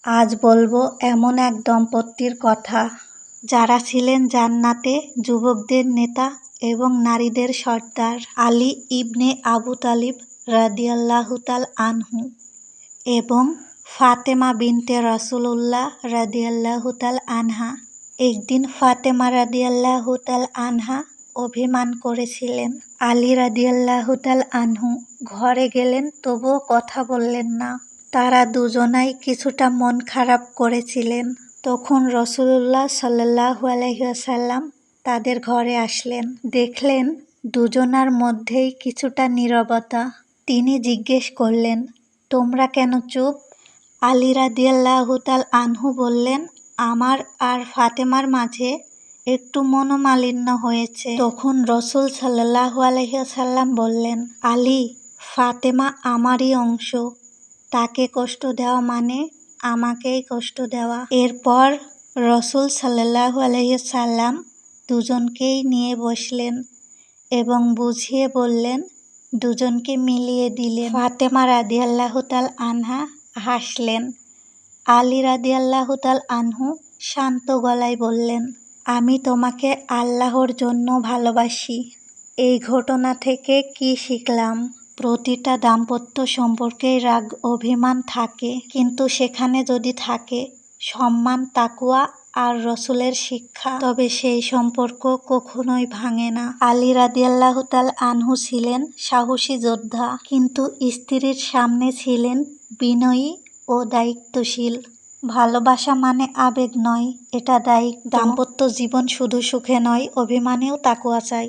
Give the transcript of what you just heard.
আজ বলবো এমন এক দম্পতির কথা যারা ছিলেন জান্নাতে যুবকদের নেতা এবং নারীদের সর্দার, আলী ইবনে আবু তালিব রাদিয়াল্লাহু তাআলা আনহু এবং ফাতেমা বিনতে রাসূলুল্লাহ রাদিয়াল্লাহু তাআলা আনহা। একদিন ফাতেমা রাদিয়াল্লাহু তাআলা আনহা অভিমান করেছিলেন। আলী রাদিয়াল্লাহু তাআলা আনহু ঘরে গেলেন, তবুও কথা বললেন না। তারা দুজনাই কিছুটা মন খারাপ করেছিলেন। তখন রাসূলুল্লাহ সাল্লাল্লাহু আলাইহি ওয়াসাল্লাম তাদের ঘরে আসলেন। দেখলেন দুজনার মধ্যেই কিছুটা নীরবতা। তিনি জিজ্ঞেস করলেন, তোমরা কেন চুপ? আলী রাদিয়াল্লাহু তাআলা আনহু বললেন, আমার আর ফাতেমার মাঝে একটু মনোমালিন্য হয়েছে। তখন রাসূল সাল্লাল্লাহু আলাইহি ওয়াসাল্লাম বললেন, আলী, ফাতেমা আমারই অংশ, তাকে কষ্ট দেওয়া মানে আমাকেই কষ্ট দেওয়া। এরপর রাসূল সাল্লাল্লাহু আলাইহি ওয়াসাল্লাম দুজনকেই নিয়ে বসলেন এবং বুঝিয়ে বললেন, দুজনকে মিলিয়ে দিলেন। ফাতেমা রাদিয়াল্লাহু তাআলা আনহা হাসলেন। আলী রাদিয়াল্লাহু তাআলা আনহু শান্ত গলায় বললেন, আমি তোমাকে আল্লাহর জন্য ভালোবাসি। এই ঘটনা থেকে কি শিখলাম? প্রতিটা দাম্পত্য সম্পর্কেই রাগ অভিমান থাকে, কিন্তু সেখানে যদি থাকে সম্মান, তাকওয়া আর রাসূলের শিক্ষা, তবে সেই সম্পর্ক কখনোই ভাঙে না। আলী রাদিয়াল্লাহু তাআলা আনহু ছিলেন সাহসী যোদ্ধা, কিন্তু স্ত্রীর সামনে ছিলেন বিনয়ী ও দায়িত্বশীল। ভালোবাসা মানে আবেগ নয়, এটা দায়িত্ব। দাম্পত্য জীবন শুধু সুখে নয়, অভিমানেও তাকওয়া চাই।